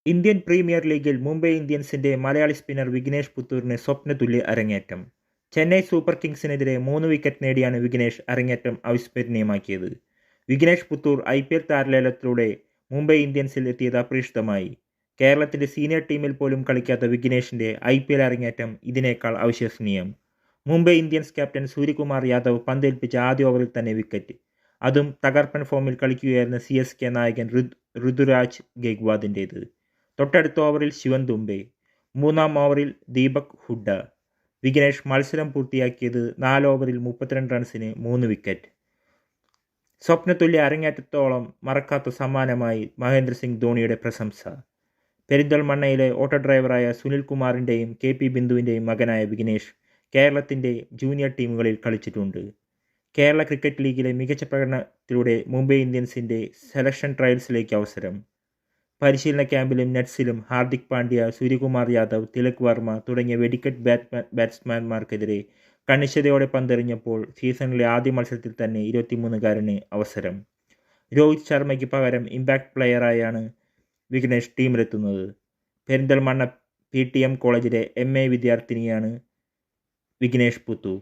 Indian premier ലീഗിൽ Mumbai ഇന്ത്യൻസിന്റെ Malayali spinner Vignesh പുത്തൂരിന് സ്വപ്നതുല്യ അരങ്ങേറ്റം. Chennai super കിങ്സിനെതിരെ 3 wicket നേടിയാണ് വിഘ്നേഷ് അരങ്ങേറ്റം അവിസ്മരണീയമാക്കിയത്. വിഘ്നേഷ് പുത്തൂർ IPL താരലേലത്തിലൂടെ മുംബൈ ഇന്ത്യൻസിൽ എത്തിയത് അപ്രതീക്ഷിതമായി. കേരളത്തിന്റെ സീനിയർ ടീമിൽ പോലും കളിക്കാത്ത വിഘ്നേഷിന്റെ IPL അരങ്ങേറ്റം ഇതിനേക്കാൾ അവിശ്വസനീയം. മുംബൈ ഇന്ത്യൻസ് ക്യാപ്റ്റൻ സൂര്യകുമാർ യാദവ് പന്തേൽപ്പിച്ച ആദ്യ ഓവറിൽ തന്നെ വിക്കറ്റ്. അതും തകർപ്പൻ ഫോമിൽ കളിക്കുകയായിരുന്ന CSK നായകൻ ഋതുരാജ് ഗെയ്ക്വാദിൻ്റേത്. തൊട്ടടുത്ത ഓവറിൽ ശിവൻ ദുബെ, 3-ാം ഓവറിൽ ദീപക് ഹുഡ. വിഘ്നേഷ് മത്സരം പൂർത്തിയാക്കിയത് 4 ഓവറിൽ 32 റൺസിന് 3 വിക്കറ്റ്. സ്വപ്നതുല്യ അരങ്ങേറ്റത്തോളം മറക്കാത്ത സമ്മാനമായി മഹേന്ദ്ര സിംഗ് ധോണിയുടെ പ്രശംസ. പെരിന്തൽമണ്ണയിലെ ഓട്ടോ ഡ്രൈവറായ സുനിൽ കുമാറിൻ്റെയും KP ബിന്ദുവിൻ്റെയും മകനായ വിഘ്നേഷ് കേരളത്തിൻ്റെ ജൂനിയർ ടീമുകളിൽ കളിച്ചിട്ടുണ്ട്. കേരള ക്രിക്കറ്റ് ലീഗിലെ മികച്ച പ്രകടനത്തിലൂടെ മുംബൈ ഇന്ത്യൻസിൻ്റെ സെലക്ഷൻ ട്രയൽസിലേക്ക് അവസരം. പരിശീലന ക്യാമ്പിലും നെറ്റ്സിലും ഹാർദിക് പാണ്ഡ്യ, സൂര്യകുമാർ യാദവ്, തിലക് വർമ്മ തുടങ്ങിയ വെടിക്കെട്ട് ബാറ്റ്സ്മാൻമാർക്കെതിരെ കണിശതയോടെ പന്തെറിഞ്ഞപ്പോൾ സീസണിലെ ആദ്യ മത്സരത്തിൽ തന്നെ 23-കാരന് അവസരം. രോഹിത് ശർമ്മയ്ക്ക് പകരം ഇമ്പാക്ട് പ്ലെയറായാണ് വിഘ്നേഷ് ടീമിലെത്തുന്നത്. പെരിന്തൽമണ്ണ PTM കോളേജിലെ MA വിദ്യാർത്ഥിനിയാണ് വിഘ്നേഷ് പുത്തൂർ.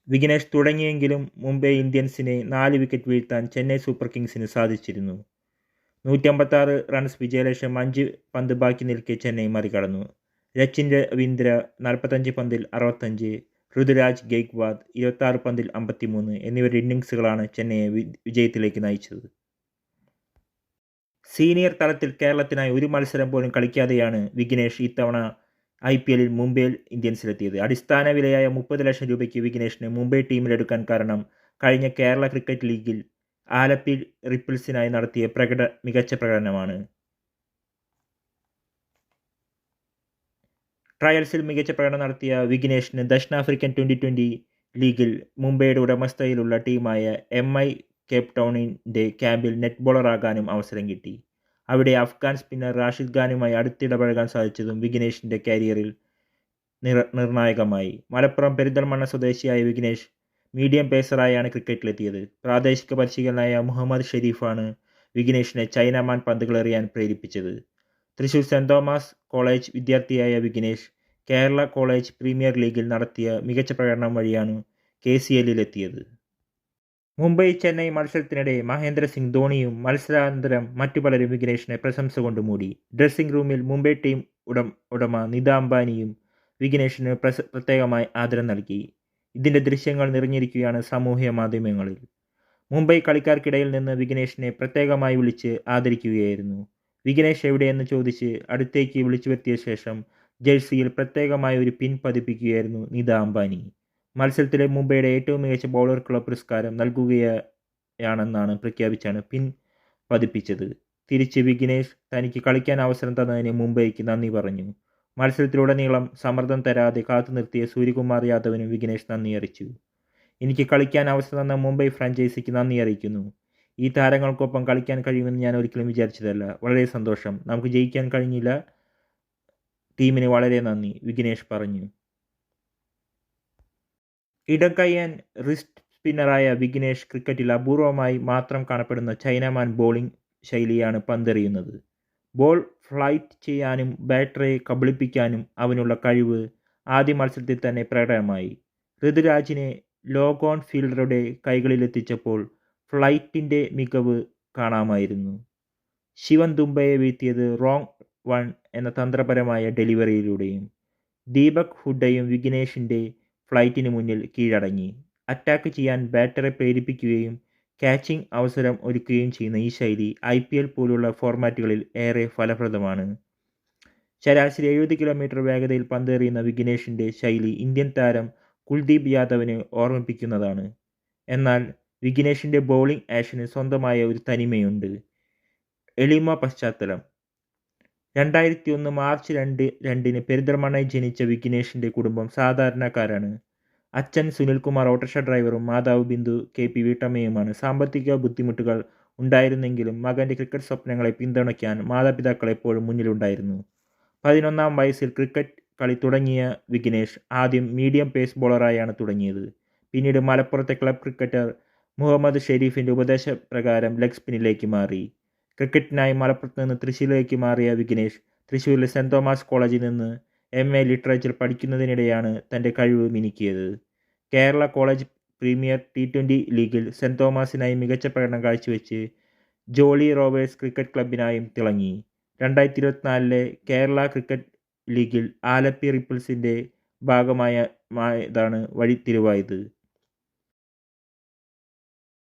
വിഘ്നേഷ് തുടങ്ങിയെങ്കിലും മുംബൈ ഇന്ത്യൻസിനെ 4 വിക്കറ്റ് വീഴ്ത്താൻ ചെന്നൈ സൂപ്പർ കിങ്സിന് സാധിച്ചിരുന്നു. 156 റൺസ് വിജയലക്ഷ്യം 5 പന്ത് ബാക്കി നിൽക്കെ ചെന്നൈ മറികടന്നു. രച്ചിൻ രവീന്ദ്ര 45 പന്തിൽ 65, ഋതുരാജ് ഗെയ്ക്വാദ് 26 പന്തിൽ 53 എന്നിവരുടെ ഇന്നിംഗ്സുകളാണ് ചെന്നൈയെ വിജയത്തിലേക്ക് നയിച്ചത്. സീനിയർ തലത്തിൽ കേരളത്തിനായി ഒരു മത്സരം പോലും കളിക്കാതെയാണ് വിഘ്നേഷ് ഇത്തവണ IPL മുംബൈ ഇന്ത്യൻസിലെത്തിയത്. അടിസ്ഥാന വിലയായ 30 ലക്ഷം രൂപയ്ക്ക് വിഘ്നേഷിനെ മുംബൈ ടീമിലെടുക്കാൻ കാരണം കഴിഞ്ഞ കേരള ക്രിക്കറ്റ് ലീഗിൽ ആലപ്പി റിപ്പിൾസിനായി നടത്തിയ മികച്ച പ്രകടനമാണ്. ട്രയൽസിൽ മികച്ച പ്രകടനം നടത്തിയ വിഘ്നേഷിന് ദക്ഷിണാഫ്രിക്കൻ T20 ലീഗിൽ മുംബൈയുടെ ഉടമസ്ഥതയിലുള്ള ടീമായ MI കേപ്പ് ടൗണിൻ്റെ ക്യാമ്പിൽ നെറ്റ് ബോളറാകാനും അവസരം കിട്ടി. അവിടെ അഫ്ഗാൻ സ്പിന്നർ റാഷിദ് ഖാനുമായി അടുത്തിടപഴകാൻ സാധിച്ചതും വിഘ്നേഷിൻ്റെ കരിയറിൽ നിർണായകമായി. മലപ്പുറം പെരിന്തൽമണ്ണ സ്വദേശിയായ വിഘ്നേഷ് മീഡിയം പേസറായാണ് ക്രിക്കറ്റിലെത്തിയത്. പ്രാദേശിക പരിശീലകനായ മുഹമ്മദ് ഷെരീഫാണ് വിഘ്നേഷിനെ ചൈനാമാൻ പന്തുകളെറിയാൻ പ്രേരിപ്പിച്ചത്. തൃശൂർ സെന്റ് തോമസ് കോളേജ് വിദ്യാർത്ഥിയായ വിഘ്നേഷ് കേരള കോളേജ് പ്രീമിയർ ലീഗിൽ നടത്തിയ മികച്ച പ്രകടനം വഴിയാണ് KCLലെത്തിയത്. മുംബൈ ചെന്നൈ മത്സരത്തിനിടെ മഹേന്ദ്ര സിംഗ് ധോണിയും മത്സരാനന്തരം മറ്റു പലരും വിഘ്നേഷിനെ പ്രശംസ കൊണ്ട് മൂടി. ഡ്രസ്സിംഗ് റൂമിൽ മുംബൈ ടീം ഉടമ നിത അംബാനിയും വിഘ്നേഷിന് പ്രത്യേകമായി ആദരം നൽകി. ഇതിൻ്റെ ദൃശ്യങ്ങൾ നിറഞ്ഞിരിക്കുകയാണ് സാമൂഹ്യ മാധ്യമങ്ങളിൽ. മുംബൈ കളിക്കാർക്കിടയിൽ നിന്ന് വിഘ്നേഷിനെ പ്രത്യേകമായി വിളിച്ച് ആദരിക്കുകയായിരുന്നു. വിഘ്നേഷ് എവിടെയെന്ന് ചോദിച്ച് അടുത്തേക്ക് വിളിച്ചു വരുത്തിയ ശേഷം ജേഴ്സിയിൽ പ്രത്യേകമായ ഒരു പിൻ പതിപ്പിക്കുകയായിരുന്നു നിത അംബാനി. മത്സരത്തിലെ മുംബൈയുടെ ഏറ്റവും മികച്ച ബൗളർക്കുള്ള പുരസ്കാരം നൽകുകയാണെന്നാണ് പ്രഖ്യാപിച്ചാണ് പിൻ പതിപ്പിച്ചത്. തിരിച്ച് വിഘ്നേഷ് തനിക്ക് കളിക്കാൻ അവസരം തന്നതിന് മുംബൈക്ക് നന്ദി പറഞ്ഞു. മത്സരത്തിലുടനീളം സമ്മർദ്ദം തരാതെ കാത്തു നിർത്തിയ സൂര്യകുമാർ യാദവിനും വിഘ്നേഷ് നന്ദി അറിയിച്ചു. എനിക്ക് കളിക്കാൻ അവസരം തന്ന മുംബൈ ഫ്രാഞ്ചൈസിക്ക് നന്ദി അറിയിക്കുന്നു. ഈ താരങ്ങൾക്കൊപ്പം കളിക്കാൻ കഴിയുമെന്ന് ഞാൻ ഒരിക്കലും വിചാരിച്ചതല്ല. വളരെ സന്തോഷം. നമുക്ക് ജയിക്കാൻ കഴിഞ്ഞില്ല. ടീമിന് വളരെ നന്ദി, വിഘ്നേഷ് പറഞ്ഞു. ഇടംകൈയ്യൻ റിസ്റ്റ് സ്പിന്നറായ വിഘ്നേഷ് ക്രിക്കറ്റിൽ അപൂർവമായി മാത്രം കാണപ്പെടുന്ന ചൈനാമാൻ ബോളിംഗ് ശൈലിയാണ് പന്തെറിയുന്നത്. ബോൾ ഫ്ലൈറ്റ് ചെയ്യാനും ബാറ്ററെ കബളിപ്പിക്കാനും അവനുള്ള കഴിവ് ആദ്യ മത്സരത്തിൽ തന്നെ പ്രകടമായി. ഋതുരാജിനെ ലോഗ് ഓൺ ഫീൽഡറുടെ കൈകളിലെത്തിച്ചപ്പോൾ ഫ്ലൈറ്റിൻ്റെ മികവ് കാണാമായിരുന്നു. ശിവൻ ദുബെയെ വീഴ്ത്തിയത് റോങ് വൺ എന്ന തന്ത്രപരമായ ഡെലിവറിയിലൂടെയും. ദീപക് ഹുഡയും വിഘ്നേഷിൻ്റെ ഫ്ലൈറ്റിന് മുന്നിൽ കീഴടങ്ങി. അറ്റാക്ക് ചെയ്യാൻ ബാറ്ററെ പ്രേരിപ്പിക്കുകയും ക്യാച്ചിങ് അവസരം ഒരുക്കുകയും ചെയ്യുന്ന ഈ ശൈലി IPL പോലുള്ള ഫോർമാറ്റുകളിൽ ഏറെ ഫലപ്രദമാണ്. ശരാശരി 70 കിലോമീറ്റർ വേഗതയിൽ പന്തെറിയുന്ന വിഘ്നേഷിൻ്റെ ശൈലി ഇന്ത്യൻ താരം കുൽദീപ് യാദവിനെ ഓർമ്മിപ്പിക്കുന്നതാണ്. എന്നാൽ വിഘ്നേഷിൻ്റെ ബൗളിംഗ് ആക്ഷന് സ്വന്തമായ ഒരു തനിമയുണ്ട്. എളിമ പശ്ചാത്തലം. 2001 മാർച്ച് 2 പെരിന്തൽമണ്ണയിൽ ജനിച്ച വിഘ്നേഷിൻ്റെ കുടുംബം സാധാരണക്കാരാണ്. അച്ഛൻ സുനിൽകുമാർ ഓട്ടോറിക്ഷ ഡ്രൈവറും മാതാവ് ബിന്ദു KP വീട്ടമ്മയുമാണ്. സാമ്പത്തിക ബുദ്ധിമുട്ടുകൾ ഉണ്ടായിരുന്നെങ്കിലും മകൻ്റെ ക്രിക്കറ്റ് സ്വപ്നങ്ങളെ പിന്തുണയ്ക്കാൻ മാതാപിതാക്കൾ എപ്പോഴും മുന്നിലുണ്ടായിരുന്നു. 11-ാം വയസ്സിൽ ക്രിക്കറ്റ് കളി തുടങ്ങിയ വിഘ്നേഷ് ആദ്യം മീഡിയം പേസ് ബോളറായാണ് തുടങ്ങിയത്. പിന്നീട് മലപ്പുറത്തെ ക്ലബ് ക്രിക്കറ്റർ മുഹമ്മദ് ഷെരീഫിൻ്റെ ഉപദേശപ്രകാരം ലെഗ് സ്പിന്നിലേക്ക് മാറി. ക്രിക്കറ്റിനായി മലപ്പുറത്ത് നിന്ന് തൃശ്ശൂരിലേക്ക് മാറിയ വിഘ്നേഷ് തൃശ്ശൂരിലെ സെൻറ് തോമസ് കോളേജിൽ നിന്ന് MA ലിറ്ററേച്ചർ പഠിക്കുന്നതിനിടെയാണ് തൻ്റെ കഴിവ് മിനുക്കിയത്. കേരള കോളേജ് പ്രീമിയർ T20 ലീഗിൽ സെൻറ് തോമസിനായി മികച്ച പ്രകടനം കാഴ്ചവെച്ച് ജോളി റോവേഴ്സ് ക്രിക്കറ്റ് ക്ലബിനായും തിളങ്ങി. 2024 കേരള ക്രിക്കറ്റ് ലീഗിൽ ആലപ്പി റിപ്പിൾസിൻ്റെ ഭാഗമായതാണ് വഴിത്തിരിവായത്.